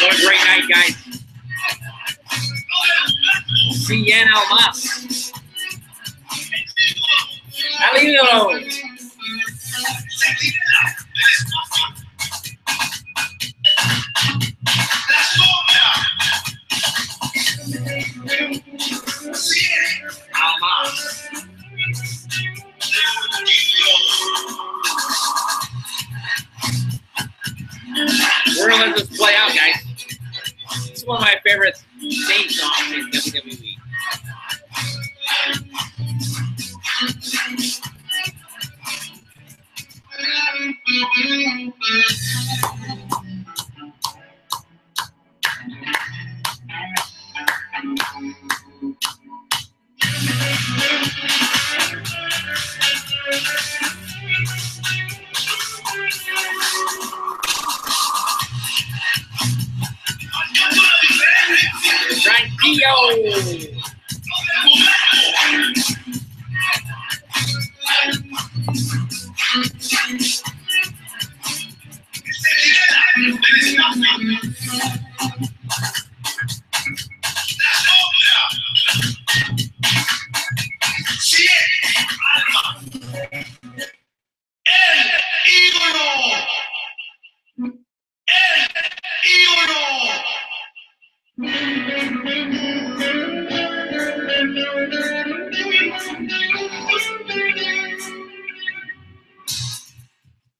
What a great night, guys. CN Almas. Alino. Almas. We're gonna let this play out, guys. It's one of my favorite theme songs in WWE. Tranquillo.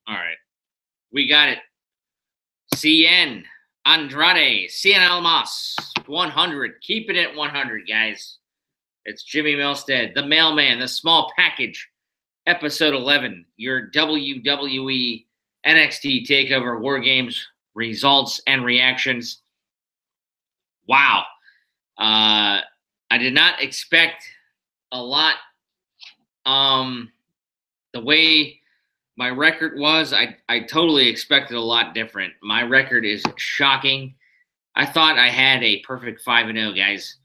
All right, we got it. CN Andrade, CN Almas, 100. Keep it at 100, guys. It's Jimmy Milstead, the mailman, the small package, episode 11, your WWE NXT TakeOver War Games results and reactions. Wow. I did not expect a lot. The way my record was, I totally expected a lot different. My record is shocking. I thought I had a perfect 5-0, guys.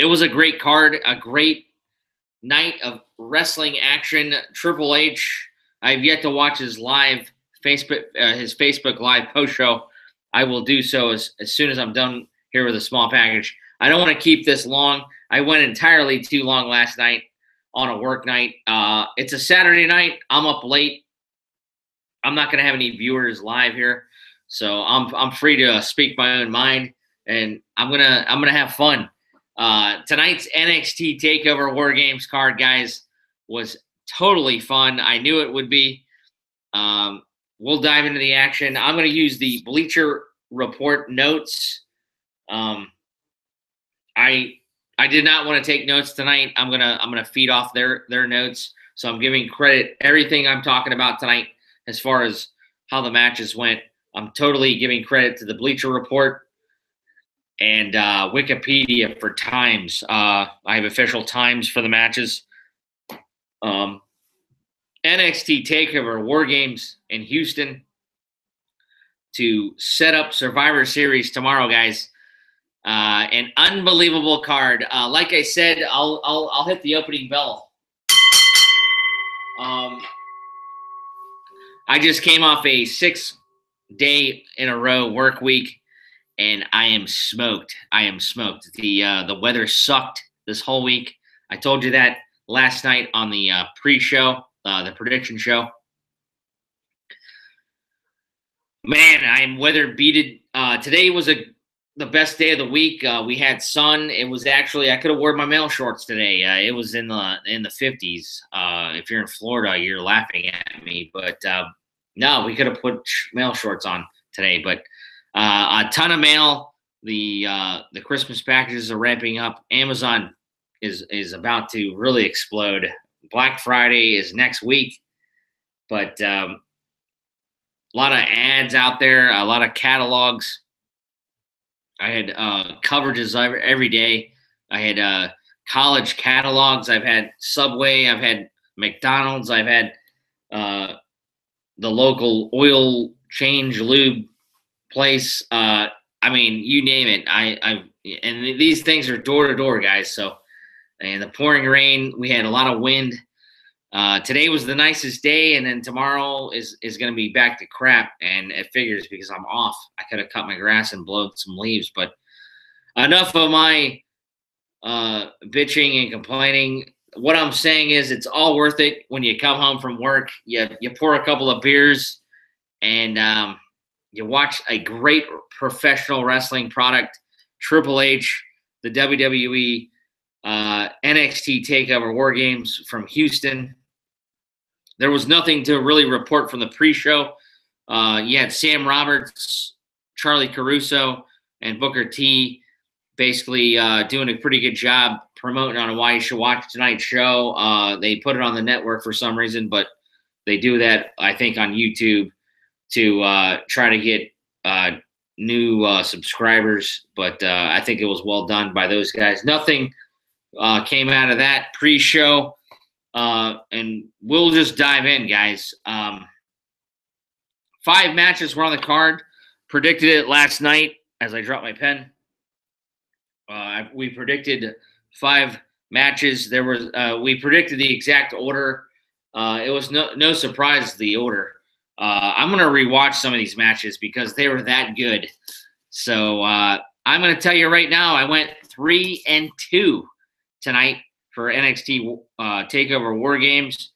It was a great card, a great night of wrestling action. Triple H, I've yet to watch his live Facebook live post show. I will do so as soon as I'm done here with a small package. I don't want to keep this long. I went entirely too long last night on a work night. It's a Saturday night. I'm up late. I'm not going to have any viewers live here, so I'm free to speak my own mind, and I'm gonna have fun. Tonight's NXT TakeOver War Games card, guys, was totally fun. I knew it would be. We'll dive into the action. I'm going to use the Bleacher Report notes. I did not want to take notes tonight. I'm gonna feed off their notes. So I'm giving credit everything I'm talking about tonight as far as how the matches went. I'm totally giving credit to the Bleacher Report and Wikipedia for times. I have official times for the matches. NXT TakeOver War Games in Houston to set up Survivor Series tomorrow, guys. An unbelievable card. Like I said, I'll hit the opening bell. I just came off a 6-day in a row work week, and I am smoked. I am smoked. The weather sucked this whole week. I told you that last night on the pre-show, the prediction show. Man, I'm weather beated. Today was the best day of the week. We had sun. It was actually, I could have worn my mail shorts today. It was in the 50s. If you're in Florida, you're laughing at me, but no, we could have put mail shorts on today. But a ton of mail. The Christmas packages are ramping up. Amazon is about to really explode. Black Friday is next week, but a lot of ads out there, a lot of catalogs. I had coverages every day. I had college catalogs. I've had Subway. I've had McDonald's. I've had the local oil change lube place. I mean, you name it. And these things are door to door, guys. So, and the pouring rain, we had a lot of wind. Today was the nicest day, and then tomorrow is going to be back to crap, and it figures because I'm off. I could have cut my grass and blown some leaves, but enough of my bitching and complaining. What I'm saying is it's all worth it when you come home from work. You pour a couple of beers, and you watch a great professional wrestling product, Triple H, the WWE NXT TakeOver WarGames from Houston. There was nothing to really report from the pre-show. You had Sam Roberts, Charlie Caruso, and Booker T basically doing a pretty good job promoting on why you should watch tonight's show. They put it on the network for some reason, but they do that, I think, on YouTube to try to get new subscribers. But I think it was well done by those guys. Nothing came out of that pre-show. And we'll just dive in, guys. 5 matches were on the card. Predicted it last night as I dropped my pen. We predicted 5 matches. There was we predicted the exact order. It was no surprise the order. I'm gonna rewatch some of these matches because they were that good. So I'm gonna tell you right now, I went 3-2 tonight for NXT TakeOver WarGames.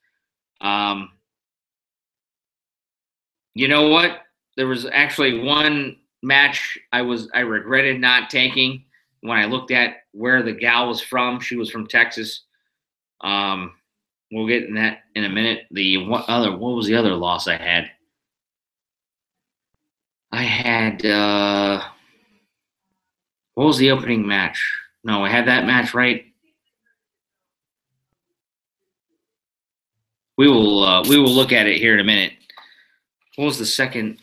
You know what? There was actually one match I regretted not taking when I looked at where the gal was from. She was from Texas. We'll get in that in a minute. What was the other loss I had? I had what was the opening match? No, I had that match right. We will look at it here in a minute. What was the second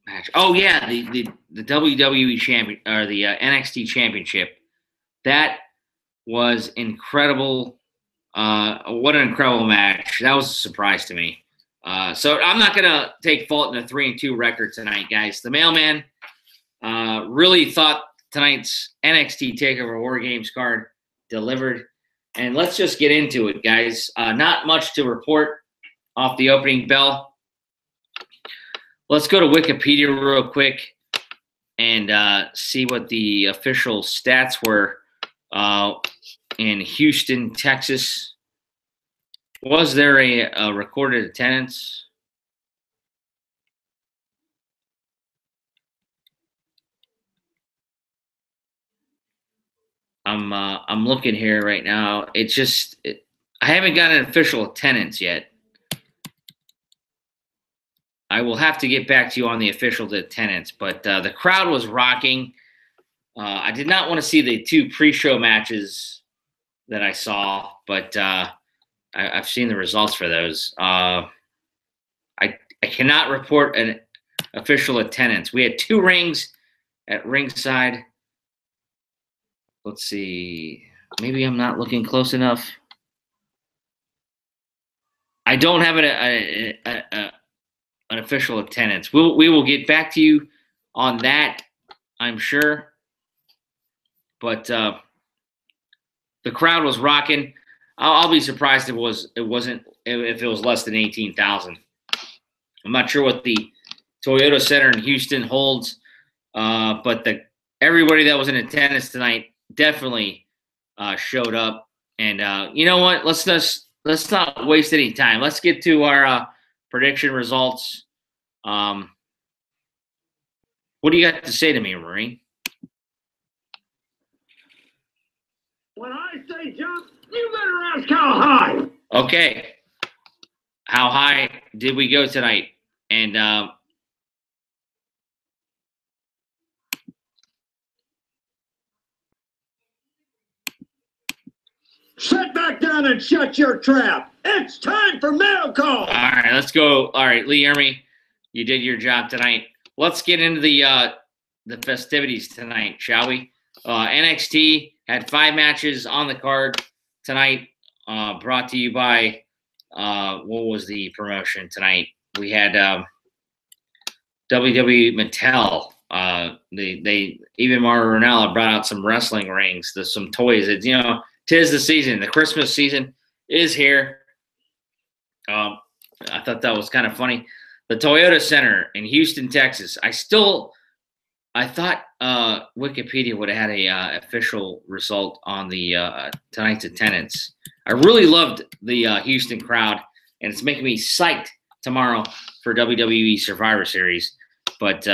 match? Oh yeah, the WWE champion or the NXT championship. That was incredible. What an incredible match. That was a surprise to me. So I'm not gonna take fault in a 3-2 record tonight, guys. The mailman really thought tonight's NXT TakeOver WarGames card delivered. And let's just get into it, guys. Not much to report off the opening bell. Let's go to Wikipedia real quick and see what the official stats were in Houston, Texas. Was there a recorded attendance? I'm looking here right now. It's just I haven't got an official attendance yet. I will have to get back to you on the official attendance, but the crowd was rocking. I did not want to see the 2 pre-show matches that I saw, but I've seen the results for those. I cannot report an official attendance. We had 2 rings at ringside. Let's see. Maybe I'm not looking close enough. I don't have an official attendance. We will get back to you on that, I'm sure. But the crowd was rocking. I'll be surprised if it wasn't less than 18,000. I'm not sure what the Toyota Center in Houston holds, but everybody that was in attendance tonight definitely showed up. And you know what? Let's not waste any time. Let's get to our prediction results. What do you got to say to me, Marie? When I say jump, you better ask how high. Okay. How high did we go tonight? And sit back down and shut your trap. It's time for mail call. All right, let's go. All right, Lee Ermey, you did your job tonight. Let's get into the festivities tonight, shall we? NXT had 5 matches on the card tonight. Brought to you by what was the promotion tonight? We had WWE Mattel. They even Mauro Ranallo brought out some wrestling rings, some toys. It's, you know, 'tis the season. The Christmas season is here. I thought that was kind of funny. The Toyota Center in Houston, Texas. I thought Wikipedia would have had a official result on the tonight's attendance. I really loved the Houston crowd, and it's making me psyched tomorrow for WWE Survivor Series. But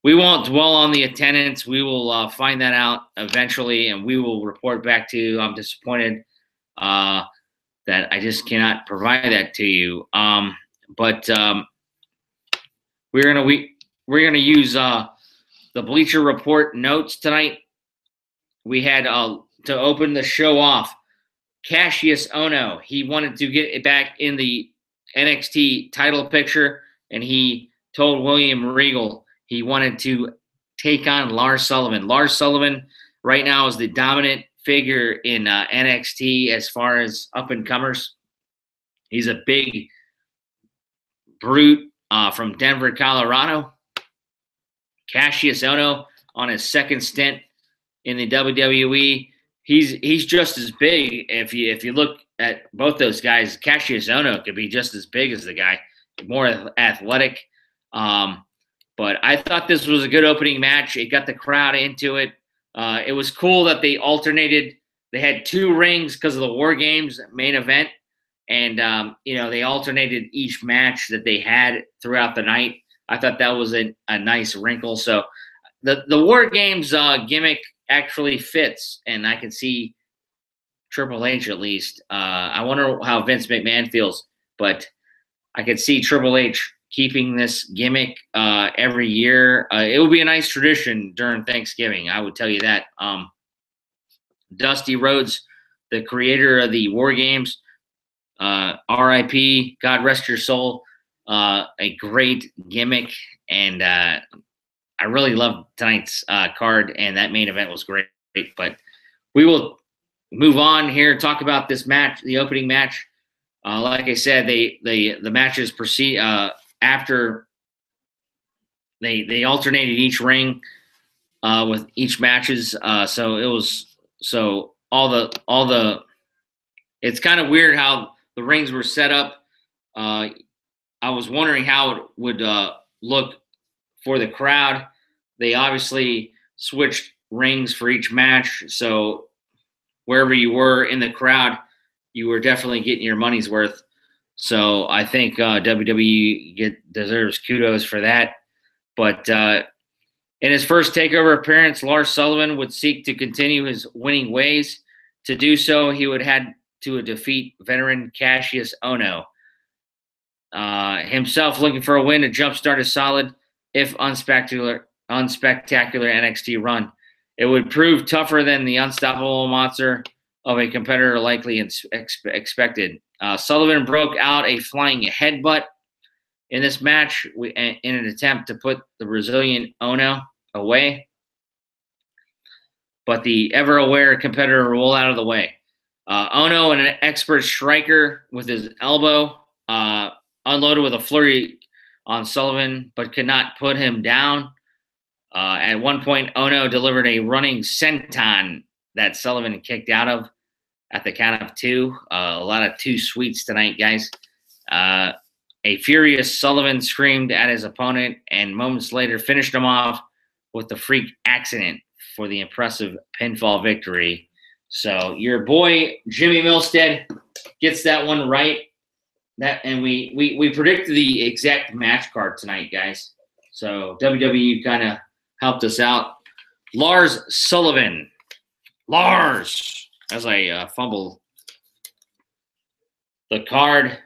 we won't dwell on the attendance. We will find that out eventually, and we will report back to you. I'm disappointed that I just cannot provide that to you. But we're gonna use the Bleacher Report notes tonight. We had to open the show off. Cassius Ohno, he wanted to get back in the NXT title picture, and he told William Regal he wanted to take on Lars Sullivan. Lars Sullivan right now is the dominant figure in NXT as far as up-and-comers. He's a big brute from Denver, Colorado. Cassius Ohno on his second stint in the WWE. He's just as big. If you look at both those guys, Cassius Ohno could be just as big as the guy, more athletic. But I thought this was a good opening match. It got the crowd into it. It was cool that they alternated. They had 2 rings because of the War Games main event, and they alternated each match that they had throughout the night. I thought that was a nice wrinkle. So the War Games gimmick actually fits, and I can see Triple H at least. I wonder how Vince McMahon feels, but I could see Triple H keeping this gimmick every year. It would be a nice tradition during Thanksgiving, I would tell you that. Dusty Rhodes, the creator of the War Games, R.I.P., God rest your soul, a great gimmick, and I really loved tonight's card, and that main event was great. But we will move on here, talk about this match, the opening match. Like I said, the matches proceed after they alternated each ring with each matches. So it was all the. It's kind of weird how the rings were set up. I was wondering how it would look for the crowd. They obviously switched rings for each match, so wherever you were in the crowd, you were definitely getting your money's worth. So I think WWE deserves kudos for that. But in his first TakeOver appearance, Lars Sullivan would seek to continue his winning ways. To do so, he would have to defeat veteran Cassius Ohno. Himself looking for a win to jumpstart a solid, if unspectacular NXT run. It would prove tougher than the unstoppable monster of a competitor likely expected. Sullivan broke out a flying headbutt in this match in an attempt to put the Brazilian Ohno away, but the ever-aware competitor rolled out of the way. Ohno, an expert striker with his elbow, unloaded with a flurry on Sullivan, but could not put him down. At one point, Ohno delivered a running senton that Sullivan kicked out of. at the count of 2. A lot of 2 sweets tonight, guys. A furious Sullivan screamed at his opponent and moments later finished him off with the freak accident for the impressive pinfall victory. So your boy Jimmy Milstead gets that one right. And we predicted the exact match card tonight, guys. So WWE kind of helped us out. Lars Sullivan. Lars, as I fumble the card.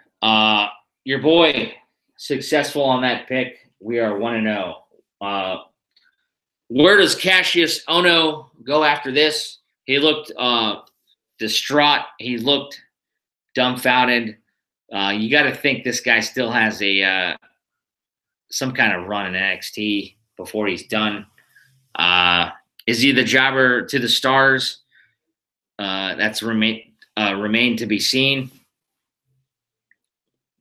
Your boy successful on that pick. We are 1-0. Where does Cassius Ohno go after this? He looked distraught. He looked dumbfounded. You got to think this guy still has a some kind of run in NXT before he's done. Is he the jobber to the stars? That's remain to be seen.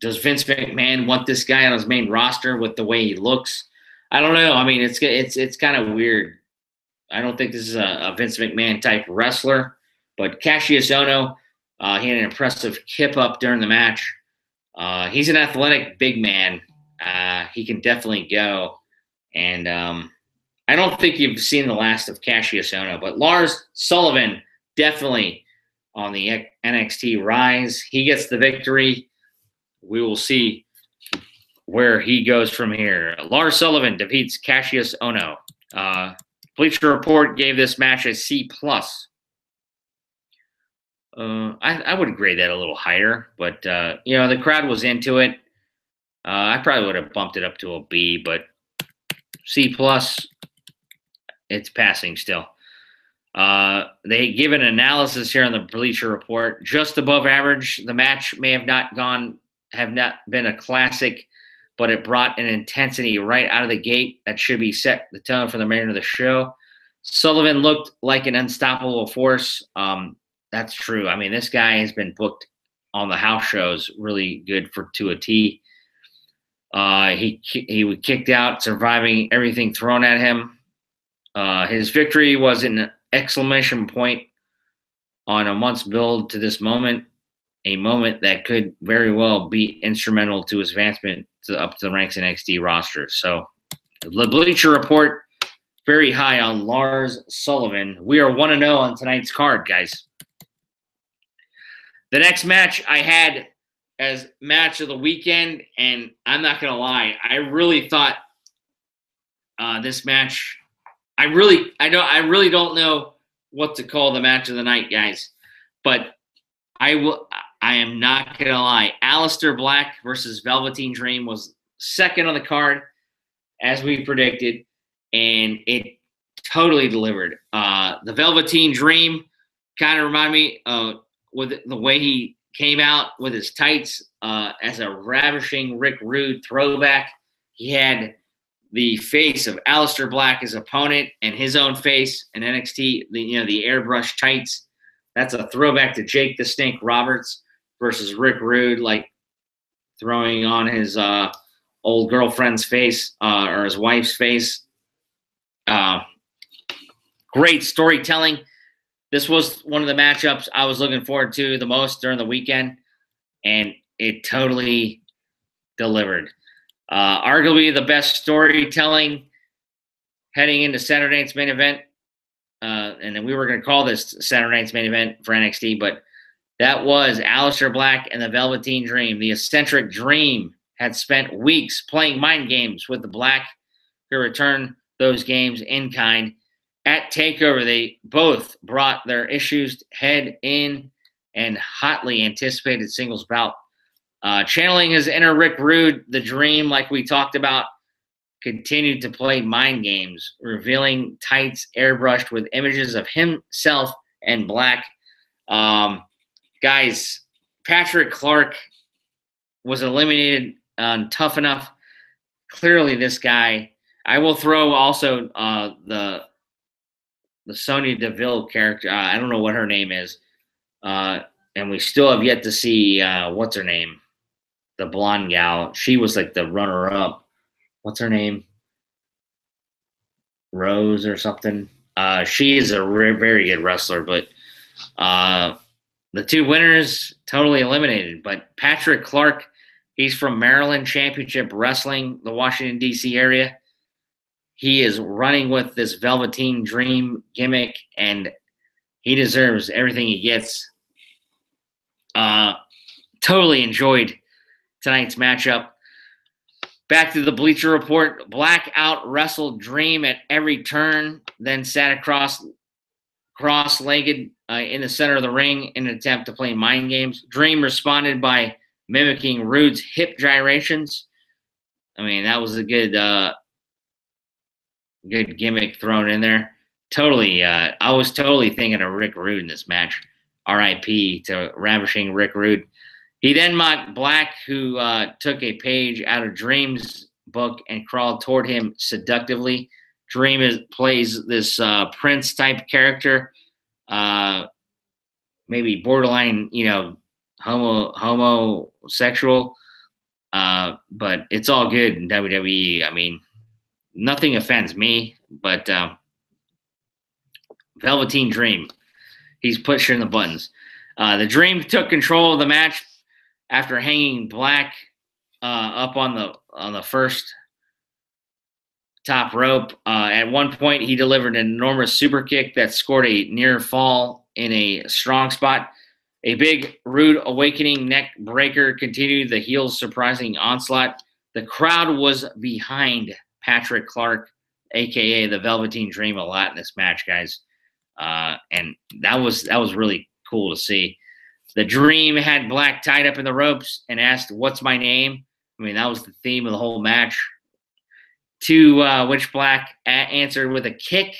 Does Vince McMahon want this guy on his main roster with the way he looks? I don't know. I mean, it's kind of weird. I don't think this is a Vince McMahon type wrestler, but Cassius Ohno, he had an impressive kip up during the match. He's an athletic big man. He can definitely go. And I don't think you've seen the last of Cassius Ohno, but Lars Sullivan definitely on the NXT rise. He gets the victory. We will see where he goes from here. Lars Sullivan defeats Cassius Ohno. Bleacher Report gave this match a C+. I would grade that a little higher, but the crowd was into it. I probably would have bumped it up to a B, but C+, it's passing still. They give an analysis here on the Bleacher Report. Just above average. The match may have not been a classic, but it brought an intensity right out of the gate that should be set the tone for the remainder of the show. Sullivan looked like an unstoppable force. That's true. I mean, this guy has been booked on the house shows really good to a T. He was kicked out, surviving everything thrown at him. His victory was an exclamation point on a month's build to this moment, a moment that could very well be instrumental to his advancement up to the ranks NXT roster. So the Bleacher Report, very high on Lars Sullivan. We are 1-0 on tonight's card, guys. The next match I had as match of the weekend, and I'm not going to lie, I really thought this match, I really don't know what to call the match of the night, guys, but I am not going to lie. Aleister Black versus Velveteen Dream was second on the card, as we predicted, and it totally delivered. The Velveteen Dream kind of reminded me with the way he came out with his tights as a ravishing Rick Rude throwback. He had the face of Aleister Black, his opponent, and his own face in NXT, the airbrush tights. That's a throwback to Jake the Snake Roberts versus Rick Rude, like throwing on his old girlfriend's face or his wife's face. Great storytelling. This was one of the matchups I was looking forward to the most during the weekend, and it totally delivered. Arguably the best storytelling heading into Saturday night's main event. And then we were going to call this Saturday night's main event for NXT, but that was Aleister Black and the Velveteen Dream. The eccentric Dream had spent weeks playing mind games with the Black, who returned those games in kind. At TakeOver, they both brought their issues head in and hotly anticipated singles bout. Channeling his inner Rick Rude, the Dream, like we talked about, continued to play mind games, revealing tights airbrushed with images of himself and Black. Guys, Patrick Clark was eliminated on Tough Enough. Clearly, this guy. I will throw also the Sonya Deville character. I don't know what her name is. And we still have yet to see, what's her name? The blonde gal. She was like the runner-up. What's her name? Rose or something. She is a very good wrestler, but the two winners totally eliminated. But Patrick Clark, he's from Maryland Championship Wrestling, the Washington, D.C. area. He is running with this Velveteen Dream gimmick, and he deserves everything he gets. Totally enjoyed tonight's matchup. Back to the Bleacher Report. Black out wrestled Dream at every turn, then sat cross-legged in the center of the ring in an attempt to play mind games. Dream responded by mimicking Rude's hip gyrations. I mean, that was a good gimmick thrown in there. Totally, I was totally thinking of Rick Rude in this match. R.I.P. to ravishing Rick Rude. He then mocked Black, who took a page out of Dream's book and crawled toward him seductively. Dream plays this Prince-type character, maybe borderline, homosexual, but it's all good in WWE. I mean, nothing offends me, but Velveteen Dream, he's pushing the buttons. The Dream took control of the match after hanging Black up on the first top rope. At one point, he delivered an enormous super kick that scored a near fall in a strong spot. A big Rude Awakening neck breaker continued the heel's surprising onslaught. The crowd was behind Patrick Clark, a.k.a. the Velveteen Dream, a lot in this match, guys. And that was really cool to see. The Dream had Black tied up in the ropes and asked, "What's my name?" I mean, that was the theme of the whole match. To which Black answered with a kick.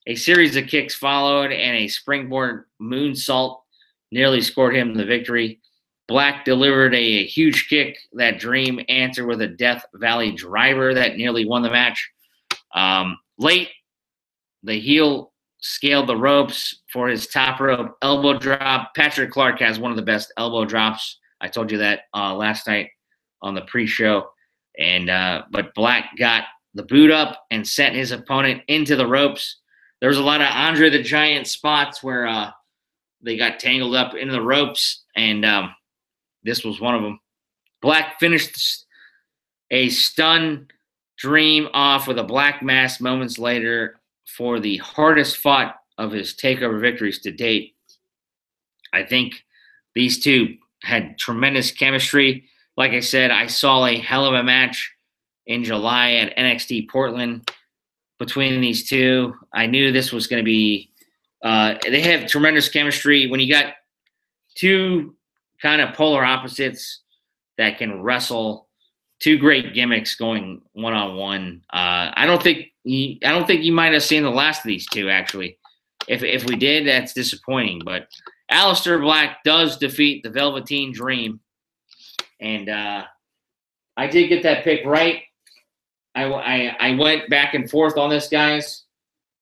A series of kicks followed, and a springboard moonsault nearly scored him the victory. Black delivered a huge kick that Dream answered with a Death Valley driver that nearly won the match. Late, the heel scaled the ropes for his top rope elbow drop. Patrick Clark has one of the best elbow drops. I told you that last night on the pre-show. But Black got the boot up and sent his opponent into the ropes. There was a lot of Andre the Giant spots where they got tangled up into the ropes, and this was one of them. Black finished a stun Dream off with a black mass moments later for the hardest fought of his TakeOver victories to date. I think these two had tremendous chemistry. Like I said, I saw a hell of a match in July at NXT Portland between these two. I knew this was going to be they have tremendous chemistry. When you got two kind of polar opposites that can wrestle, two great gimmicks going one-on-one. I don't think you might have seen the last of these two, actually. If we did, that's disappointing. But Aleister Black does defeat the Velveteen Dream. And I did get that pick right. I went back and forth on this, guys.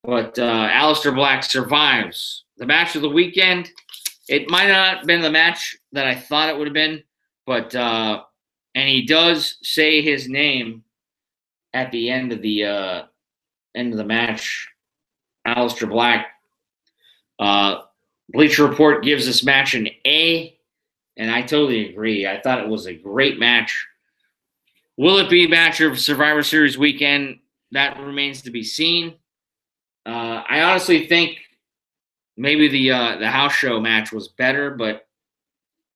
But Aleister Black survives. The match of the weekend, it might not have been the match that I thought it would have been. But and he does say his name at the end of the match. Aleister Black. Bleacher Report gives this match an A, and I totally agree. I thought it was a great match. Will it be a match of Survivor Series weekend? That remains to be seen. I honestly think maybe the house show match was better, but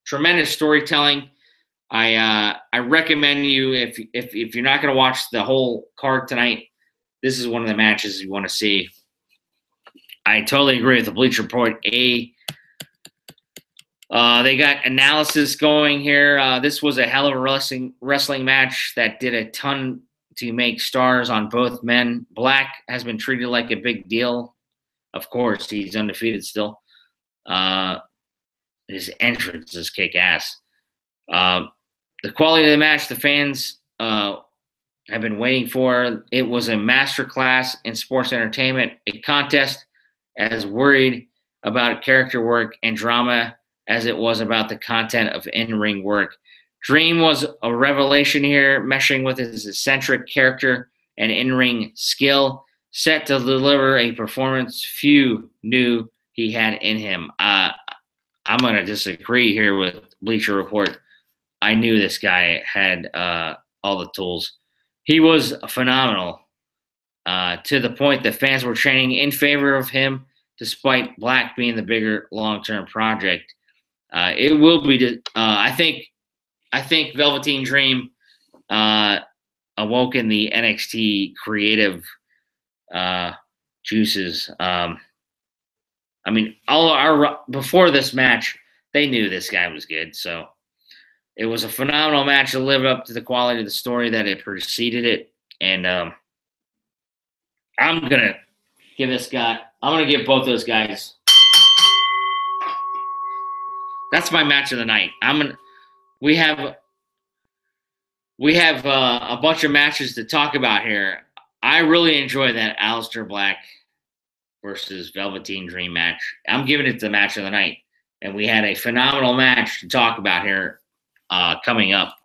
tremendous storytelling. I recommend you, if you're not going to watch the whole card tonight, this is one of the matches you want to see. I totally agree with the Bleacher Report A. They got analysis going here. This was a hell of a wrestling match that did a ton to make stars on both men. Black has been treated like a big deal. Of course, he's undefeated still. His entrance is kick ass. The quality of the match the fans have been waiting for. It was a masterclass in sports entertainment, a contest as worried about character work and drama as it was about the content of in-ring work. Dream was a revelation here, meshing with his eccentric character and in-ring skill, set to deliver a performance few knew he had in him. I I'm going to disagree here with Bleacher Report. I knew this guy had all the tools. He was phenomenal to the point that fans were training in favor of him, despite Black being the bigger long-term project. It will be. I think Velveteen Dream awoken the NXT creative juices. I mean, before this match, they knew this guy was good. So it was a phenomenal match to live up to the quality of the story that it preceded it. And I'm gonna give both those guys. That's my match of the night. We have a bunch of matches to talk about here. I really enjoy that Aleister Black versus Velveteen Dream match. I'm giving it the match of the night. And we had a phenomenal match to talk about here coming up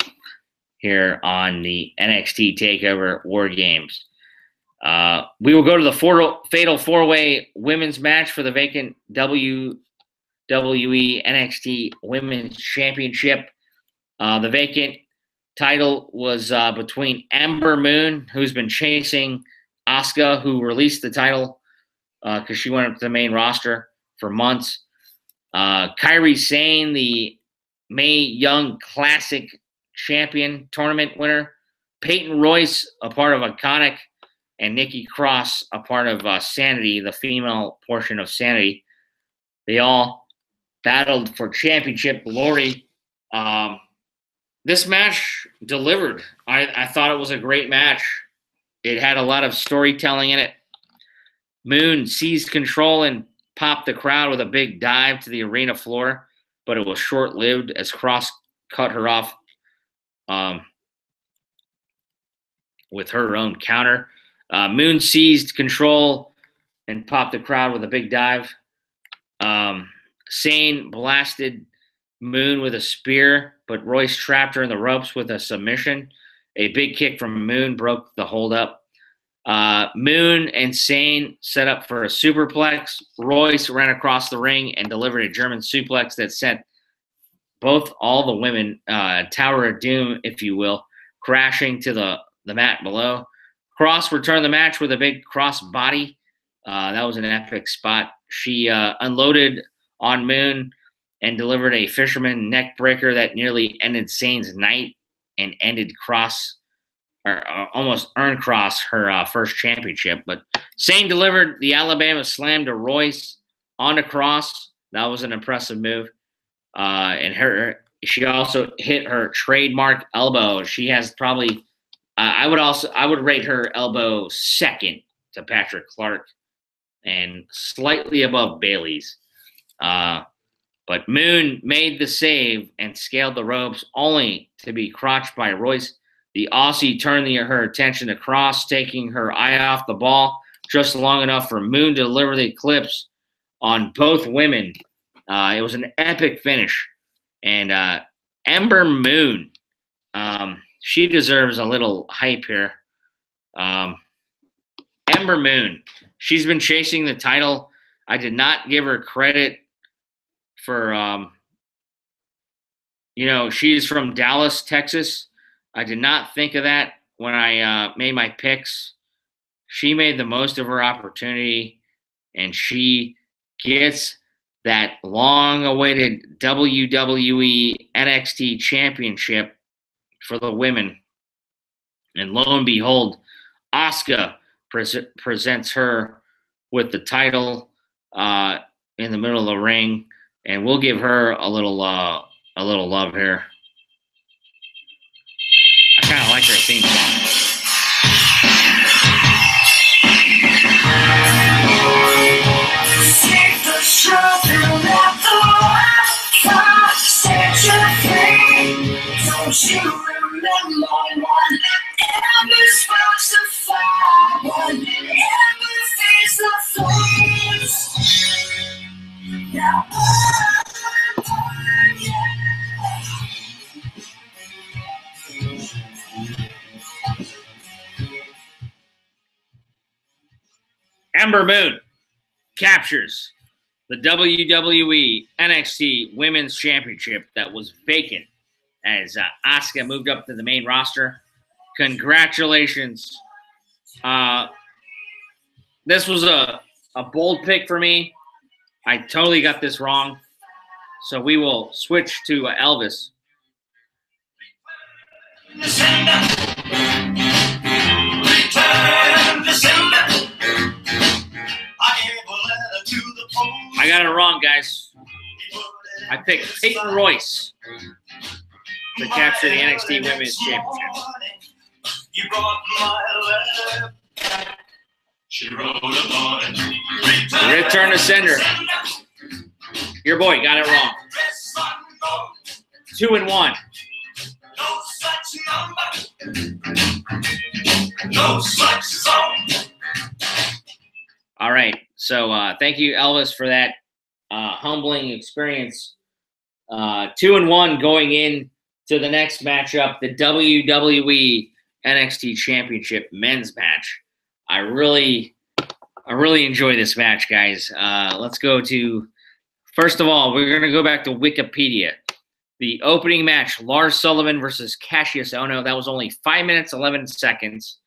here on the NXT TakeOver War Games. We will go to the Fatal 4-Way women's match for the vacant WWE NXT Women's Championship. The vacant title was between Ember Moon, who's been chasing Asuka, who released the title because she went up to the main roster for months. Kairi Sane, the Mae Young Classic champion tournament winner. Peyton Royce, a part of Iconic, and Nikki Cross, a part of Sanity, the female portion of Sanity. They all battled for championship glory. This match delivered. I thought it was a great match. It had a lot of storytelling in it. Moon seized control and popped the crowd with a big dive to the arena floor, but it was short-lived as Cross cut her off with her own counter. Moon seized control and popped the crowd with a big dive. Sane blasted Moon with a spear, but Royce trapped her in the ropes with a submission. A big kick from Moon broke the hold up. Moon and Sane set up for a superplex. Royce ran across the ring and delivered a German suplex that sent all the women, Tower of Doom, if you will, crashing to the mat below. Cross returned the match with a big cross body. That was an epic spot. She unloaded on Moon and delivered a fisherman neck breaker that nearly ended Sane's night and ended Cross, or almost earned Cross her first championship. But Sane delivered the Alabama slam to Royce on the Cross. That was an impressive move. And she also hit her trademark elbow. She has probably, I would rate her elbow second to Patrick Clark and slightly above Bayley's. But Moon made the save and scaled the ropes, only to be crotched by Royce. The Aussie turned her attention to Cross, taking her eye off the ball just long enough for Moon to deliver the eclipse on both women. It was an epic finish. And Ember Moon, she deserves a little hype here. Ember Moon, she's been chasing the title. I did not give her credit for, she's from Dallas, Texas. I did not think of that when I made my picks. She made the most of her opportunity, and she gets that long-awaited WWE NXT Championship for the women. And lo and behold, Asuka presents her with the title in the middle of the ring, and we'll give her a little love here. I kind of like her theme song. Take the truth and let the light set you free. Don't you remember one? Every sparks the fire, one. Every face the flames. Now, Ember Moon captures the WWE NXT Women's Championship that was vacant as Asuka moved up to the main roster. Congratulations. This was a bold pick for me. I totally got this wrong. So we will switch to Elvis. I got it wrong, guys. I picked Peyton Royce to capture the NXT Women's Championship. Return to sender. Your boy got it wrong. 2-1. All right. So thank you, Elvis, for that humbling experience. 2-1 going in to the next matchup, the WWE NXT Championship men's match. I really enjoy this match, guys. Let's go to, first of all, we're going to go back to Wikipedia. The opening match, Lars Sullivan versus Cassius Ohno. That was only 5 minutes, 11 seconds.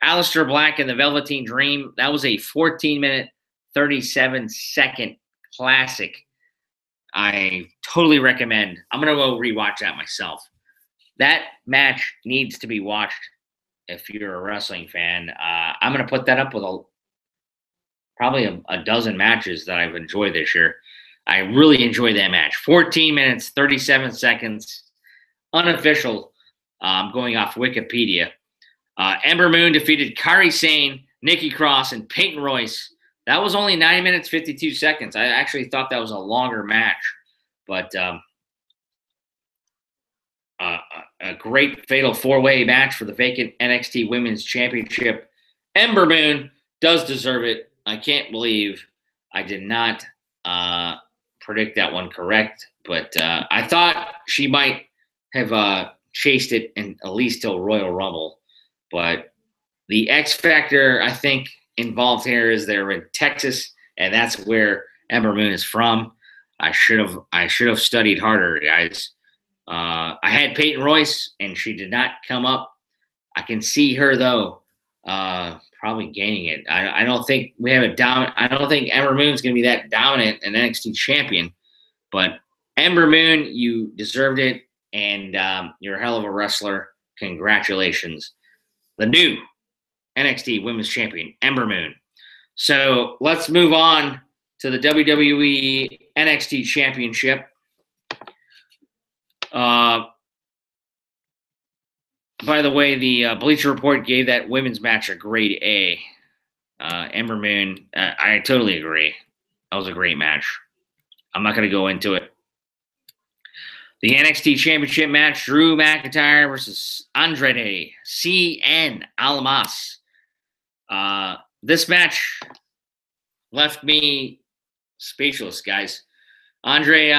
Aleister Black and the Velveteen Dream. That was a 14-minute, 37-second classic. I totally recommend. I'm going to go rewatch that myself. That match needs to be watched if you're a wrestling fan. I'm going to put that up with probably a dozen matches that I've enjoyed this year. I really enjoyed that match. 14 minutes, 37 seconds. Unofficial. Going off Wikipedia. Ember Moon defeated Kairi Sane, Nikki Cross, and Peyton Royce. That was only 9 minutes, 52 seconds. I actually thought that was a longer match. But a great fatal four-way match for the vacant NXT Women's Championship. Ember Moon does deserve it. I can't believe I did not predict that one correct. But I thought she might have chased it in at least till Royal Rumble. But the X Factor, I think, involved here is they're in Texas, and that's where Ember Moon is from. I should have studied harder, guys. I had Peyton Royce, and she did not come up. I can see her though, probably gaining it. I don't think we have it down. I don't think Ember Moon's going to be that dominant an NXT champion. But Ember Moon, you deserved it, and you're a hell of a wrestler. Congratulations. The new NXT Women's Champion, Ember Moon. So let's move on to the WWE NXT Championship. By the way, the Bleacher Report gave that women's match a grade A. Ember Moon, I totally agree. That was a great match. I'm not going to go into it. The NXT Championship match, Drew McIntyre versus Andrade CN Almas. This match left me speechless, guys. Andrade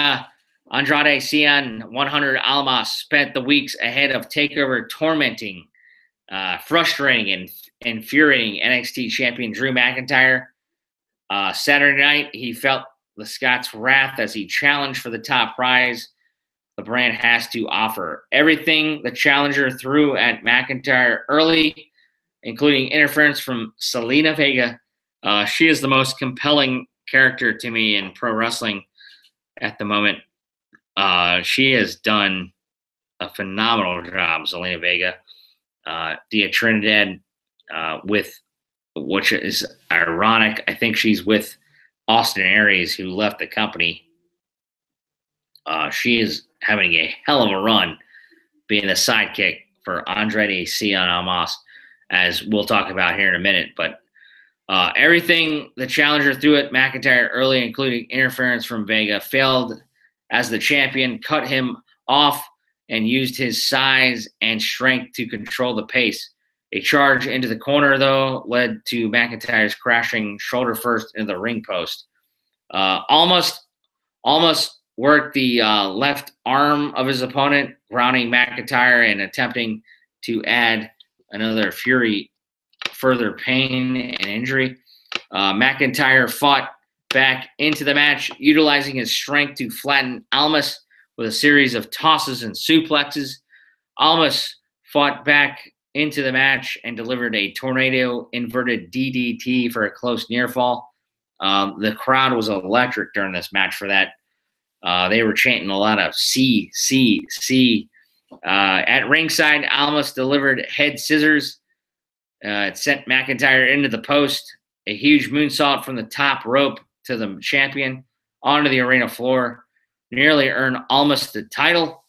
Cien 100 Almas spent the weeks ahead of TakeOver tormenting, frustrating, and infuriating NXT champion Drew McIntyre. Saturday night, he felt the Scots' wrath as he challenged for the top prize the brand has to offer. Everything the challenger threw at McIntyre early, including interference from Zelina Vega. She is the most compelling character to me in pro wrestling at the moment. She has done a phenomenal job, Zelina Vega. Dia Trinidad, which is ironic. I think she's with Austin Aries, who left the company. She is having a hell of a run being the sidekick for Andrade Cien Almas, as we'll talk about here in a minute. But everything the challenger threw at McIntyre early, including interference from Vega, failed as the champion cut him off and used his size and strength to control the pace. A charge into the corner, though, led to McIntyre's crashing shoulder first into the ring post. Almost worked the left arm of his opponent, grounding McIntyre and attempting to add another further pain and injury. McIntyre fought back into the match, utilizing his strength to flatten Almas with a series of tosses and suplexes. Almas fought back into the match and delivered a tornado inverted DDT for a close near fall. The crowd was electric during this match for that. They were chanting a lot of C, C, C. At ringside, Almas delivered head scissors. It sent McIntyre into the post. A huge moonsault from the top rope to the champion onto the arena floor. Nearly earned Almas the title.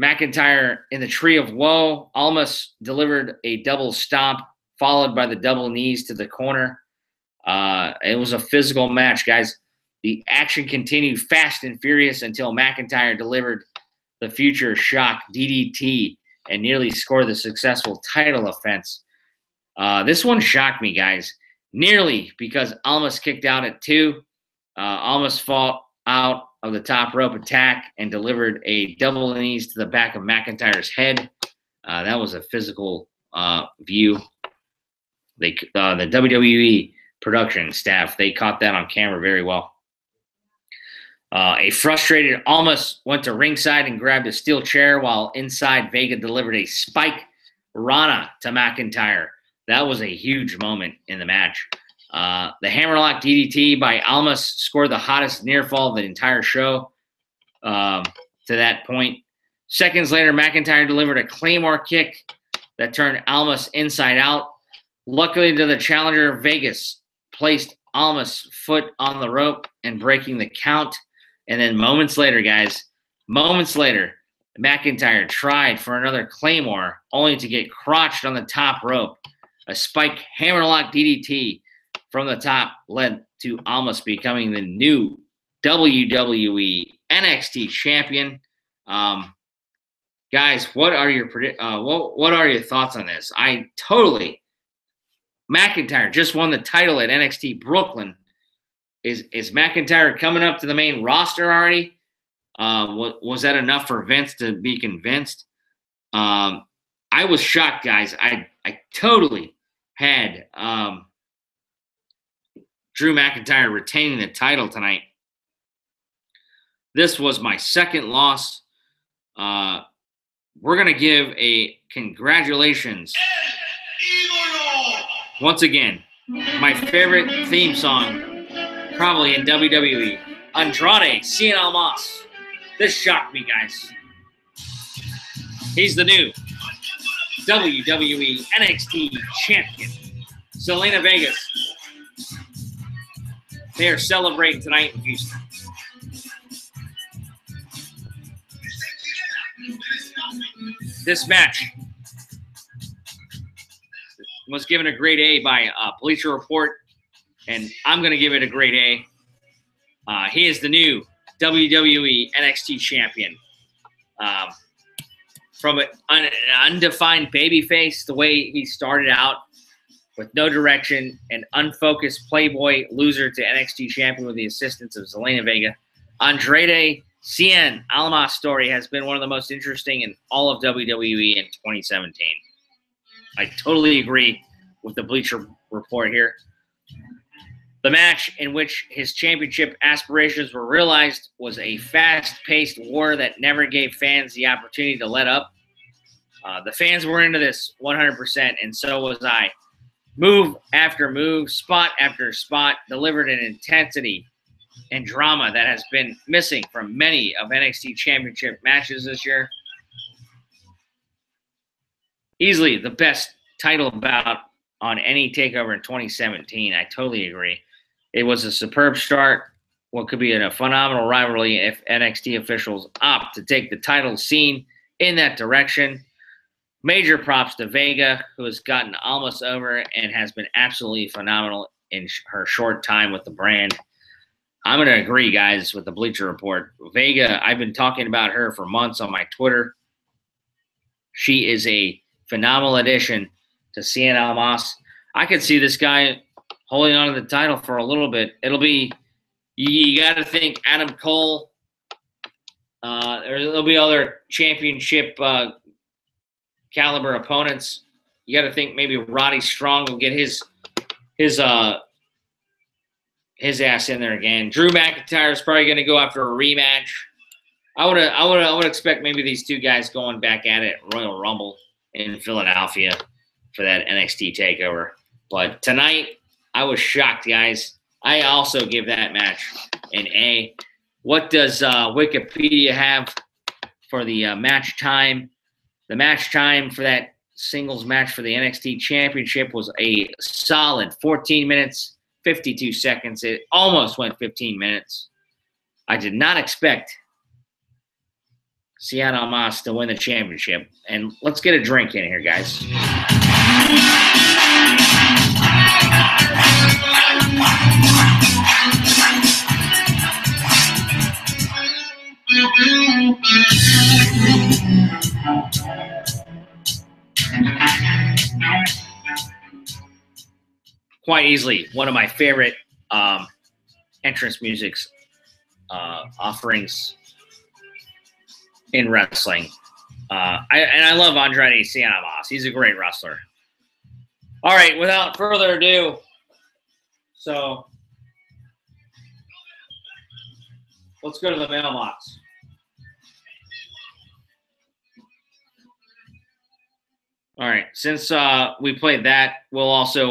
McIntyre in the Tree of Woe. Almas delivered a double stomp, followed by the double knees to the corner. It was a physical match, guys. The action continued fast and furious until McIntyre delivered the Future Shock DDT and nearly scored the successful title offense. This one shocked me, guys. Nearly, because Almas kicked out at 2. Almas fought out of the top rope attack and delivered a double knees to the back of McIntyre's head. That was a physical view. The WWE production staff, they caught that on camera very well. A frustrated Almas went to ringside and grabbed a steel chair, while inside Vega delivered a spike Rana to McIntyre. That was a huge moment in the match. The hammerlock DDT by Almas scored the hottest near fall of the entire show to that point. Seconds later, McIntyre delivered a Claymore kick that turned Almas inside out. Luckily to the challenger, Vegas placed Almas' foot on the rope and breaking the count. And then moments later, guys, McIntyre tried for another Claymore, only to get crotched on the top rope. A spike hammerlock DDT from the top led to Almas becoming the new WWE NXT champion. Guys, what are your thoughts on this? McIntyre just won the title at NXT Brooklyn. Is McIntyre coming up to the main roster already? Was that enough for Vince to be convinced? I was shocked, guys. I totally had Drew McIntyre retaining the title tonight. This was my second loss. We're going to give a congratulations. Once again, my favorite theme song probably in WWE, Andrade Cien Almas. This shocked me, guys. He's the new WWE NXT champion. Zelina Vega. They are celebrating tonight in Houston. This match was given a grade A by Bleacher Report, and I'm going to give it a grade A. He is the new WWE NXT champion. From an undefined babyface, the way he started out with no direction, an unfocused playboy loser to NXT champion with the assistance of Zelina Vega. Andrade Cien Almas' story has been one of the most interesting in all of WWE in 2017. I totally agree with the Bleacher Report here. The match in which his championship aspirations were realized was a fast-paced war that never gave fans the opportunity to let up. The fans were into this 100%, and so was I. Move after move, spot after spot, delivered an intensity and drama that has been missing from many of NXT championship matches this year. Easily the best title bout on any takeover in 2017. I totally agree. It was a superb start. What could be a phenomenal rivalry if NXT officials opt to take the title scene in that direction. Major props to Vega, who has gotten Almas over and has been absolutely phenomenal in her short time with the brand. I'm going to agree, guys, with the Bleacher Report. Vega, I've been talking about her for months on my Twitter. She is a phenomenal addition to Cien Almas. I could see this guy holding on to the title for a little bit. It'll be, you got to think Adam Cole. There'll be other championship caliber opponents. You got to think maybe Roddy Strong will get his his ass in there again. Drew McIntyre is probably going to go after a rematch. I would expect maybe these two guys going back at it at Royal Rumble in Philadelphia for that NXT takeover. But tonight, I was shocked, guys. I also give that match an A. What does Wikipedia have for the match time? The match time for that singles match for the NXT Championship was a solid 14 minutes, 52 seconds. It almost went 15 minutes. I did not expect Cien Almas to win the championship. And let's get a drink in here, guys. Quite easily one of my favorite entrance musics offerings in wrestling. I love Andrade Cien Almas. He's a great wrestler. All right, without further ado, so let's go to the mailbox. All right, since we played that, we'll also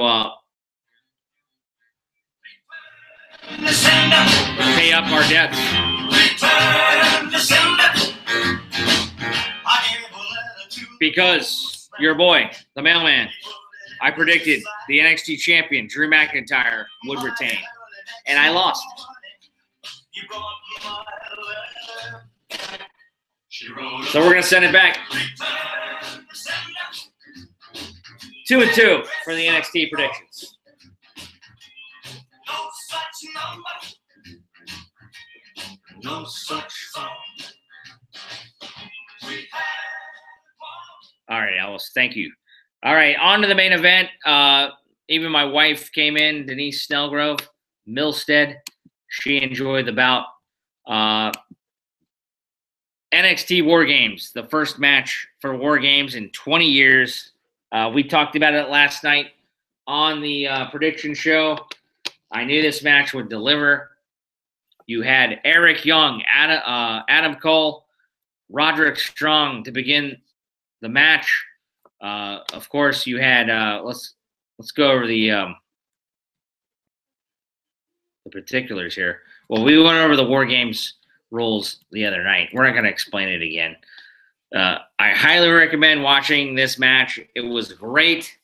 pay up our debts. Because your boy, the mailman, I predicted the NXT champion, Drew McIntyre, would retain. And I lost. So we're going to send it back. 2-2 for the NXT predictions. No such song. All right, Ellis, thank you. All right, on to the main event. Even my wife came in, Denise Snellgrove, Milstead. She enjoyed the bout. NXT War Games, the first match for War Games in 20 years. We talked about it last night on the prediction show. I knew this match would deliver. You had Eric Young, Adam Cole, Roderick Strong to begin the match. Of course, you had let's go over the particulars here. Well, we went over the War Games rules the other night. We're not going to explain it again. I highly recommend watching this match. It was great.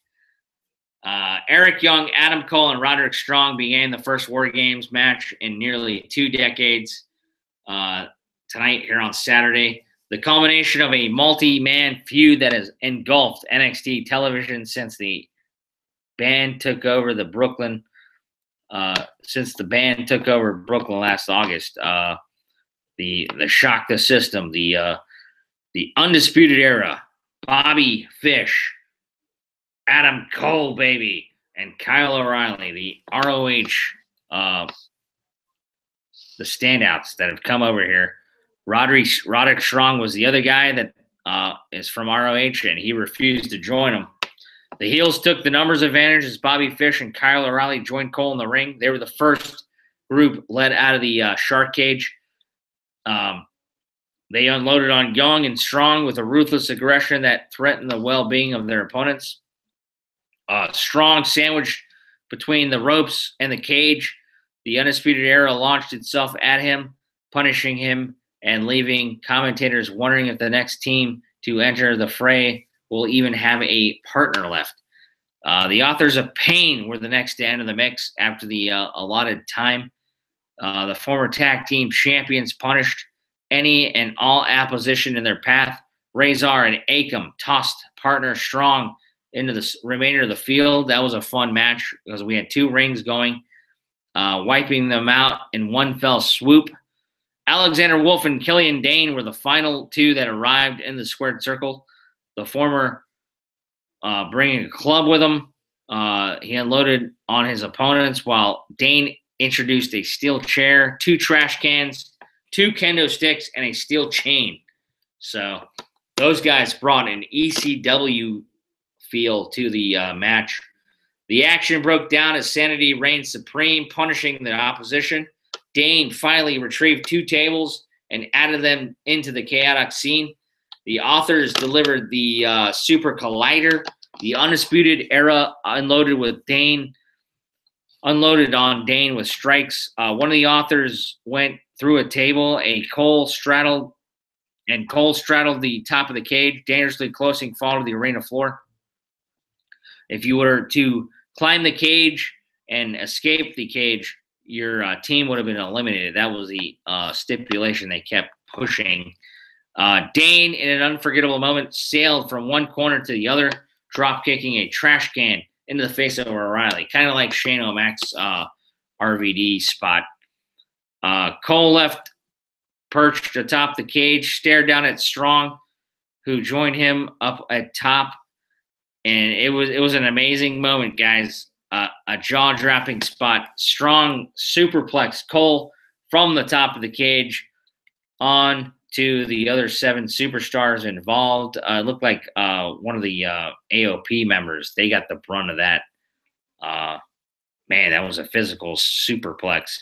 Eric Young, Adam Cole, and Roderick Strong began the first War Games match in nearly 2 decades. Tonight here on Saturday, the culmination of a multi-man feud that has engulfed NXT television since the band took over Brooklyn last August. The Shock the System, the Undisputed Era, Bobby Fish, Adam Cole, baby, and Kyle O'Reilly, the ROH, the standouts that have come over here. Roderick Strong was the other guy that is from ROH, and he refused to join them. The heels took the numbers advantage as Bobby Fish and Kyle O'Reilly joined Cole in the ring. They were the first group led out of the shark cage. They unloaded on Young and Strong with a ruthless aggression that threatened the well-being of their opponents. Strong sandwiched between the ropes and the cage. The Undisputed Era launched itself at him, punishing him and leaving commentators wondering if the next team to enter the fray will even have a partner left. The Authors of Pain were the next to enter the mix after the allotted time. The former tag team champions punished any and all opposition in their path. Razor and Akam tossed partner Strong into the remainder of the field. That was a fun match because we had 2 rings going, wiping them out in one fell swoop. Alexander Wolf and Killian Dane were the final 2 that arrived in the squared circle. The former bringing a club with him. He unloaded on his opponents while Dane introduced a steel chair, 2 trash cans, 2 kendo sticks, and a steel chain. So those guys brought an ECW feel to the match. The action broke down as Sanity reigned supreme, punishing the opposition. Dane finally retrieved 2 tables and added them into the chaotic scene. The authors delivered the Super Collider. The Undisputed Era unloaded on Dane with strikes. One of the authors went through a table. Cole straddled the top of the cage, dangerously closing fall to the arena floor. If you were to climb the cage and escape the cage, your team would have been eliminated. That was the stipulation they kept pushing. Dane, in an unforgettable moment, sailed from one corner to the other, drop-kicking a trash can into the face of O'Reilly, kind of like Shane O'Mac's RVD spot. Cole left perched atop the cage, stared down at Strong, who joined him up at top. And it was an amazing moment, guys. A jaw-dropping spot. Strong superplex Cole from the top of the cage on to the other 7 superstars involved. It looked like one of the AOP members. They got the brunt of that. Man, that was a physical superplex.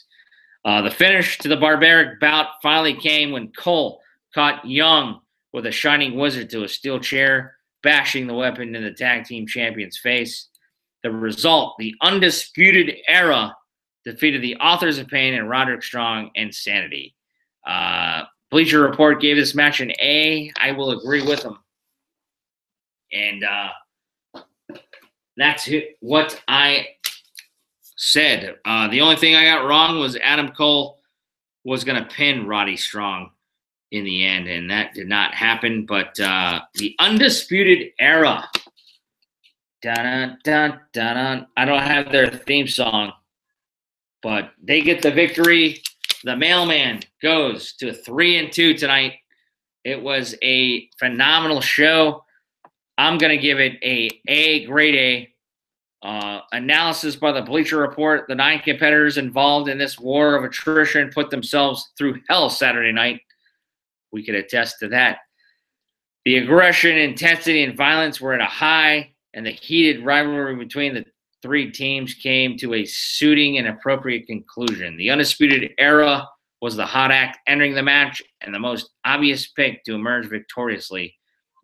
The finish to the barbaric bout finally came when Cole caught Young with a Shining Wizard to a steel chair, bashing the weapon in the tag team champion's face. The result, the Undisputed Era defeated the Authors of Pain and Roderick Strong and Sanity. Bleacher Report gave this match an A. I will agree with them. And that's what I said. The only thing I got wrong was Adam Cole was going to pin Roddy Strong in the end, and that did not happen. But the Undisputed Era. Dun, dun, dun, dun. I don't have their theme song, but they get the victory. The Mailman goes to 3-2 tonight. It was a phenomenal show. I'm going to give it a grade A. Analysis by the Bleacher Report. The 9 competitors involved in this war of attrition put themselves through hell Saturday night. We could attest to that. The aggression, intensity, and violence were at a high, and the heated rivalry between the 3 teams came to a suiting and appropriate conclusion. The Undisputed Era was the hot act entering the match and the most obvious pick to emerge victoriously,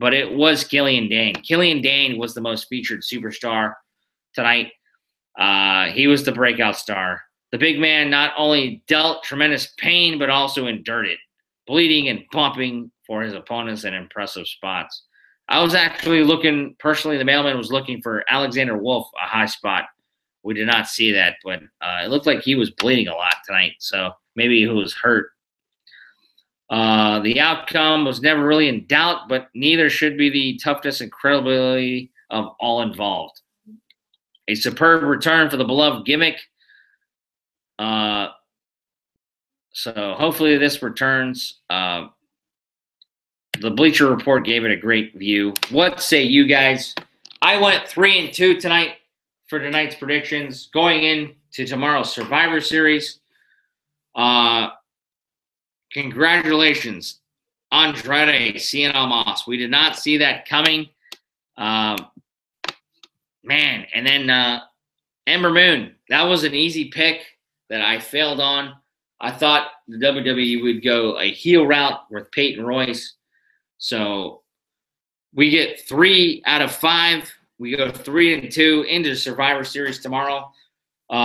but it was Killian Dane. Killian Dane was the most featured superstar tonight. He was the breakout star. The big man not only dealt tremendous pain, but also endured it, bleeding and bumping for his opponents in impressive spots. I was actually looking, personally, the Mailman was looking for Alexander Wolf, a high spot. We did not see that, but it looked like he was bleeding a lot tonight, so maybe he was hurt. The outcome was never really in doubt, but neither should be the toughness and credibility of all involved. A superb return for the beloved gimmick. So hopefully this returns. The Bleacher Report gave it a great view. What say you guys? I went 3-2 tonight for tonight's predictions. Going into tomorrow's Survivor Series. Congratulations, Andrade Cien Almas. We did not see that coming. Man, and then Ember Moon. That was an easy pick that I failed on. I thought the WWE would go a heel route with Peyton Royce. So we get 3 out of 5. We go 3-2 into Survivor Series tomorrow.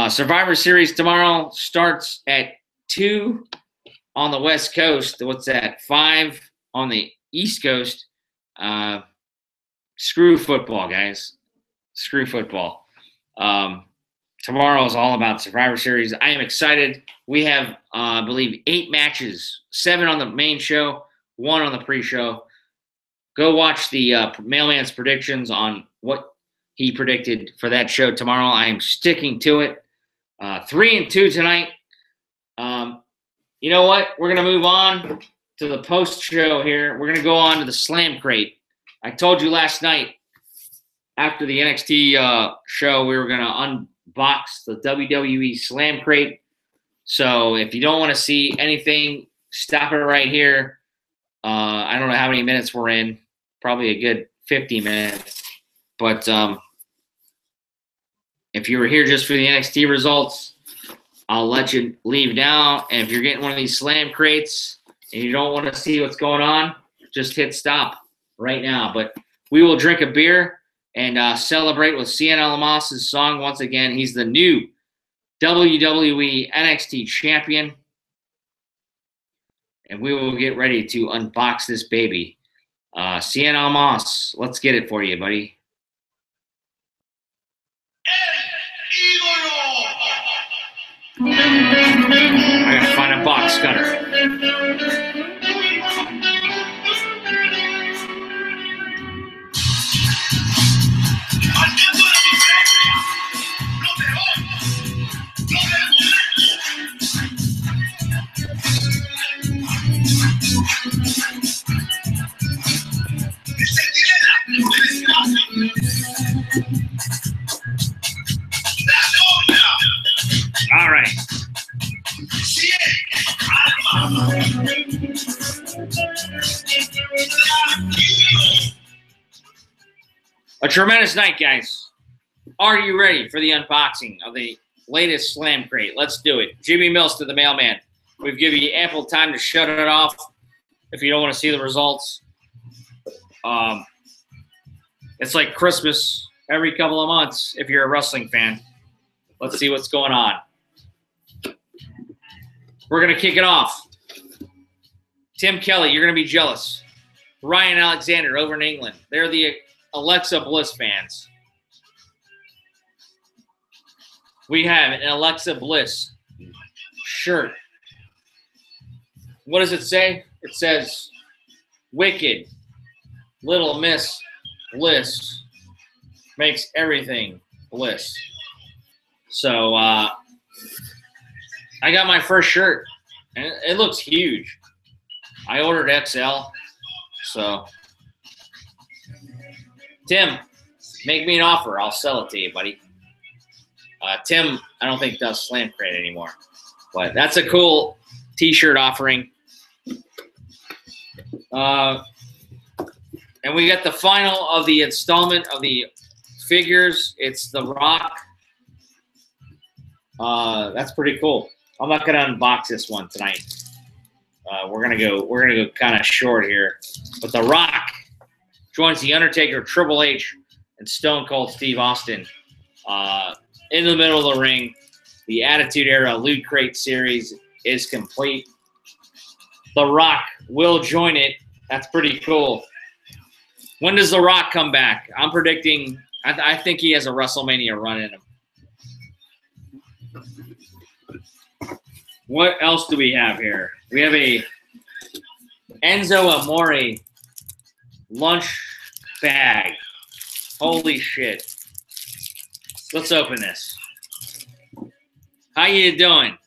Survivor Series tomorrow starts at 2 on the West Coast. What's that? 5 on the East Coast. Screw football, guys. Screw football. Tomorrow is all about Survivor Series. I am excited. We have, I believe, 8 matches, 7 on the main show, 1 on the pre-show. Go watch the Mailman's predictions on what he predicted for that show tomorrow. I am sticking to it. 3-2 tonight. You know what? We're going to move on to the post-show here. We're going to go on to the Slam Crate. I told you last night after the NXT show we were going to unbox the WWE Slam Crate. So if you don't want to see anything, stop it right here. I don't know how many minutes we're in. Probably a good 50 minutes. But If you were here just for the NXT results, I'll let you leave now. And if you're getting one of these slam crates and you don't want to see what's going on, just hit stop right now. But we will drink a beer and celebrate with Cien Almas's song once again. He's the new WWE NXT champion. And we will get ready to unbox this baby. Cien Almas, let's get it for you, buddy. I gotta find a box cutter. All right. A tremendous night, guys. Are you ready for the unboxing of the latest Slam Crate? Let's do it. Jimmy Mills to the mailman. We've given you ample time to shut it off if you don't want to see the results. It's like Christmas every couple of months if you're a wrestling fan. Let's see what's going on. We're going to kick it off. Tim Kelly, you're going to be jealous. Ryan Alexander over in England. They're the Alexa Bliss fans. We have an Alexa Bliss shirt. What does it say? It says, Wicked, Little Miss Bliss makes everything bliss. So, I got my first shirt, and it looks huge. I ordered XL, so Tim, make me an offer. I'll sell it to you, buddy. Tim, I don't think does Slam Crate anymore, but that's a cool T-shirt offering. And we got the final of the installment of the figures. It's The Rock. That's pretty cool. I'm not gonna unbox this one tonight. We're gonna go kind of short here. But The Rock joins The Undertaker, Triple H, and Stone Cold Steve Austin in the middle of the ring. The Attitude Era Loot Crate series is complete. The Rock will join it. That's pretty cool. When does The Rock come back? I'm predicting. I think he has a WrestleMania run in him. What else do we have here? We have a Enzo Amore lunch bag. Holy shit. Let's open this. How you doing?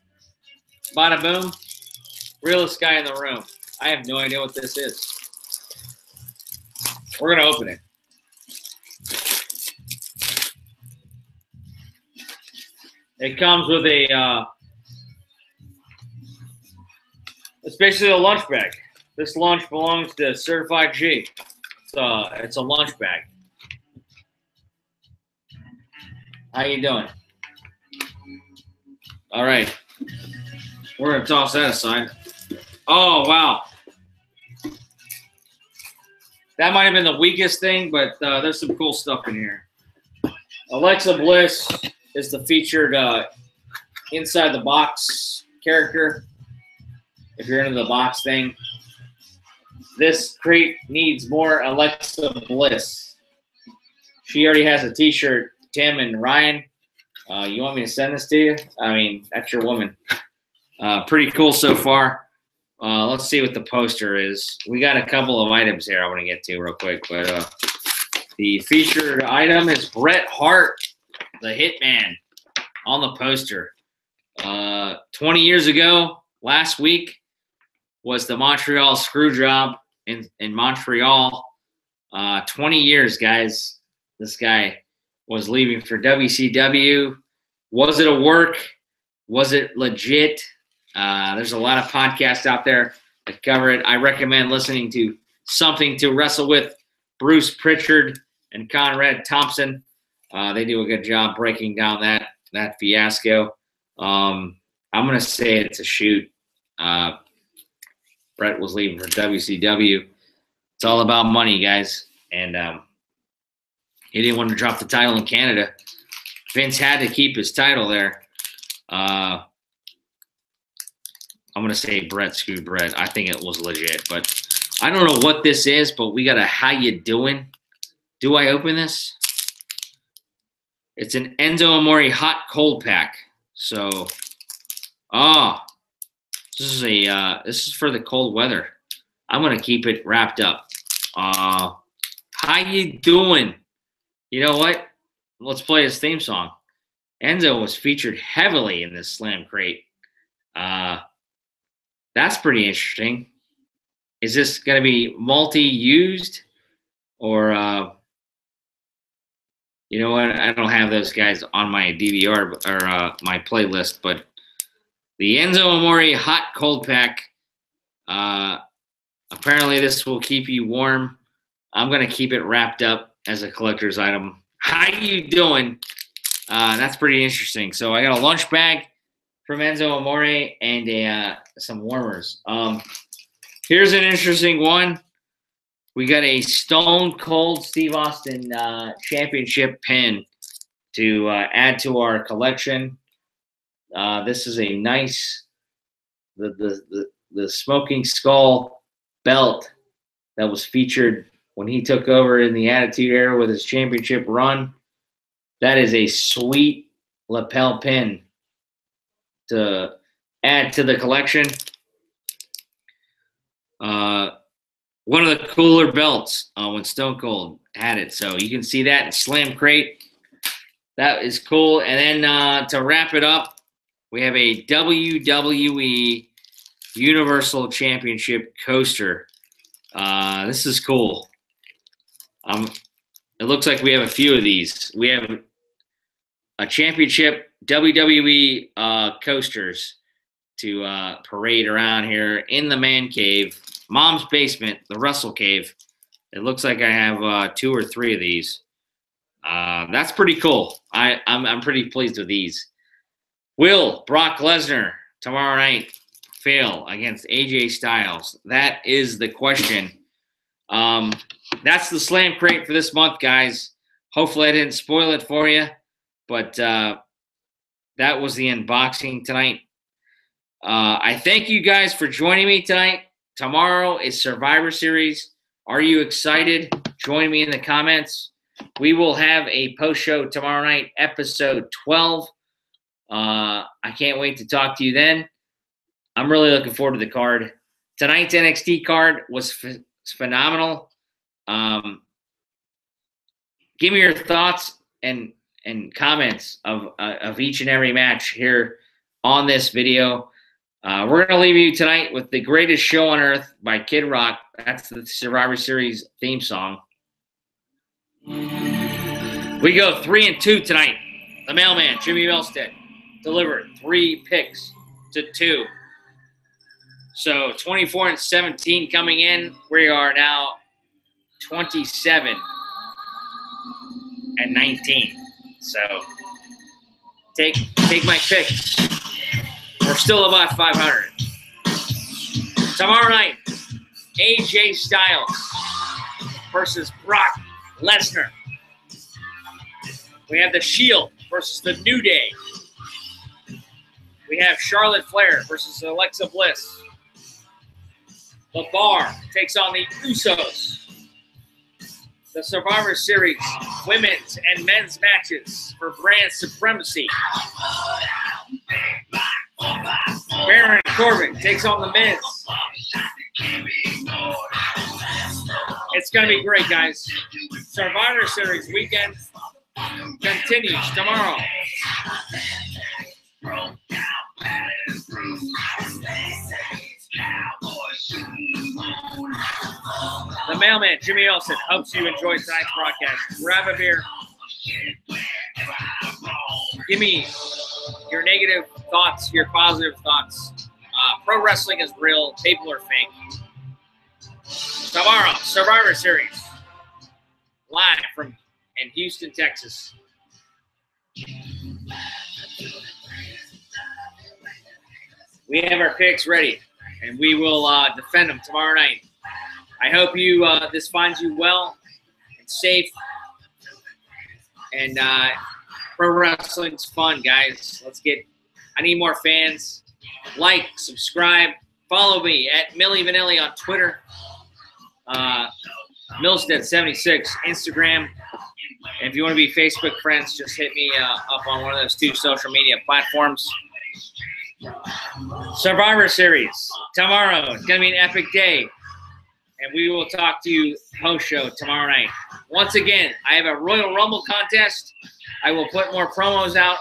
Bada boom. Realest guy in the room. I have no idea what this is. We're going to open it. It comes with a, it's basically a lunch bag. This lunch belongs to Certified G. It's a lunch bag. How you doing? All right. We're going to toss that aside. Oh, wow. That might have been the weakest thing, but there's some cool stuff in here. Alexa Bliss is the featured inside the box character. If you're into the box thing. This crate needs more Alexa Bliss. She already has a t-shirt. Tim and Ryan, you want me to send this to you? I mean, that's your woman. Pretty cool so far. Let's see what the poster is. We got a couple of items here I want to get to real quick. But the featured item is Bret Hart, the Hitman, on the poster. 20 years ago, last week, was the Montreal Screwjob in Montreal. 20 years, guys. This guy was leaving for WCW. Was it a work? Was it legit? There's a lot of podcasts out there that cover it. I recommend listening to Something to Wrestle With, Bruce Pritchard and Conrad Thompson. They do a good job breaking down that fiasco. I'm gonna say it's a shoot. Brett was leaving for WCW. It's all about money, guys, and he didn't want to drop the title in Canada. Vince had to keep his title there. I'm gonna say Brett screwed Brett. I think it was legit, but I don't know what this is. But we got a how you doing? Do I open this? It's an Enzo Amore hot cold pack. So, this is for the cold weather. I'm gonna keep it wrapped up. How you doing? You know what? Let's play his theme song. Enzo was featured heavily in this Slam Crate. That's pretty interesting. Is this gonna be multi-used, or you know what? I don't have those guys on my DVR or my playlist, but the Enzo Amore hot cold pack. Apparently, this will keep you warm. I'm gonna keep it wrapped up as a collector's item. How you doing? That's pretty interesting. So I got a lunch bag from Enzo Amore and some warmers. Here's an interesting one. We got a Stone Cold Steve Austin championship pin to add to our collection. This is a nice the Smoking Skull belt that was featured when he took over in the Attitude Era with his championship run. That is a sweet lapel pin to add to the collection. One of the cooler belts when Stone Cold had it. So you can see that in Slam Crate. That is cool. And then to wrap it up, we have a WWE Universal Championship coaster. This is cool. It looks like we have a few of these. We have a championship WWE coasters to parade around here in the man cave, mom's basement, the Russell Cave. It looks like I have 2 or 3 of these. That's pretty cool. I'm pretty pleased with these. Will Brock Lesnar tomorrow night fail against AJ Styles? That is the question. That's the Slam Crate for this month, guys. Hopefully I didn't spoil it for you, but that was the unboxing tonight. I thank you guys for joining me tonight. Tomorrow is Survivor Series. Are you excited? Join me in the comments. We will have a post show tomorrow night, episode 12. I can't wait to talk to you then. I'm really looking forward to the card. Tonight's NXT card was phenomenal. Give me your thoughts and comments of each and every match here on this video. We're going to leave you tonight with The Greatest Show on Earth by Kid Rock. That's the Survivor Series theme song. We go 3-2 tonight. The mailman, Jimmy Melstead, delivered 3 picks to 2. So 24-17 coming in. We are now 27-19. So take my picks. We're still about 500. Tomorrow night, AJ Styles versus Brock Lesnar. We have The Shield versus The New Day. We have Charlotte Flair versus Alexa Bliss. The Bar takes on the Usos. The Survivor Series women's and men's matches for brand supremacy. Baron Corbin takes on the Miz. It's going to be great, guys. Survivor Series weekend continues tomorrow. The mailman, Jimmy Olsen, hopes you enjoyed tonight's broadcast. Grab a beer. Give me your negative thoughts, your positive thoughts. Pro wrestling is real. People are fake. Tomorrow, Survivor Series. Live from in Houston, Texas. We have our picks ready, and we will defend them tomorrow night. I hope you this finds you well and safe. And pro wrestling's fun, guys. I need more fans. Like, subscribe, follow me at Millie Vanilli on Twitter. Milstead76 Instagram. And if you want to be Facebook friends, just hit me up on one of those 2 social media platforms. Survivor Series tomorrow. It's going to be an epic day. And we will talk to you post-show tomorrow night. Once again, I have a Royal Rumble contest. I will put more promos out.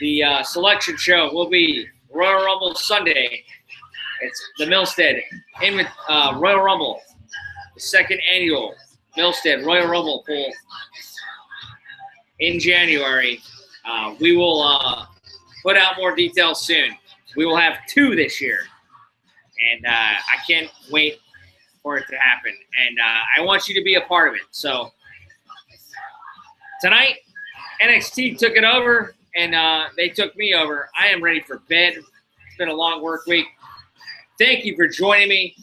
The selection show will be Royal Rumble Sunday. It's the Milstead Royal Rumble, the 2nd annual Milstead Royal Rumble pool in January. We will put out more details soon. We will have 2 this year, and I can't wait for it to happen. And I want you to be a part of it. So tonight, NXT took it over, and they took me over. I am ready for bed. It's been a long work week. Thank you for joining me.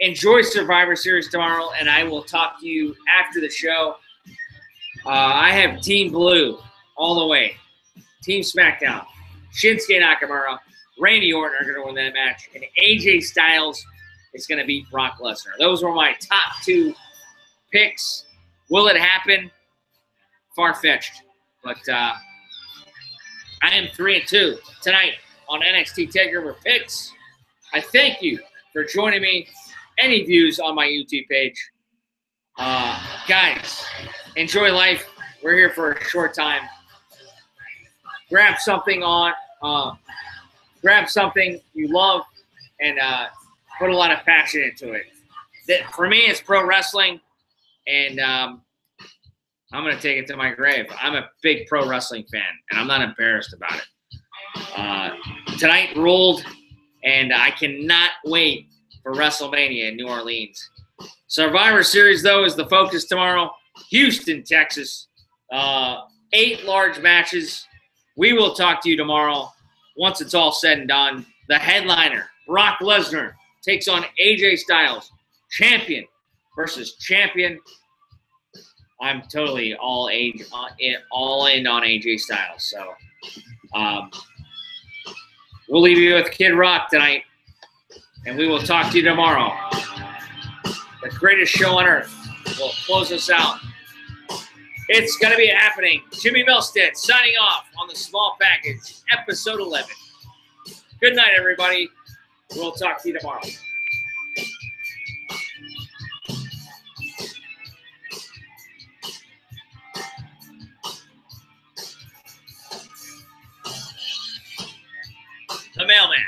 Enjoy Survivor Series tomorrow, and I will talk to you after the show. I have Team Blue all the way. Team SmackDown. Shinsuke Nakamura, Randy Orton are going to win that match, and AJ Styles is going to beat Brock Lesnar. Those were my top 2 picks. Will it happen? Far-fetched. But I am 3-2 tonight on NXT TakeOver Picks. I thank you for joining me. Any views on my YouTube page. Guys, enjoy life. We're here for a short time. Grab something you love and put a lot of passion into it. For me, it's pro wrestling, and I'm going to take it to my grave. I'm a big pro wrestling fan, and I'm not embarrassed about it. Tonight ruled, and I cannot wait for WrestleMania in New Orleans. Survivor Series, though, is the focus tomorrow. Houston, Texas. 8 large matches. We will talk to you tomorrow once it's all said and done. The headliner, Brock Lesnar, takes on AJ Styles. Champion versus champion. I'm totally all in on AJ Styles. So we'll leave you with Kid Rock tonight, and we will talk to you tomorrow. The greatest show on earth will close us out. It's going to be happening. Jimmy Milstead signing off on the Small Package, episode 11. Good night, everybody. We'll talk to you tomorrow. The Mailman.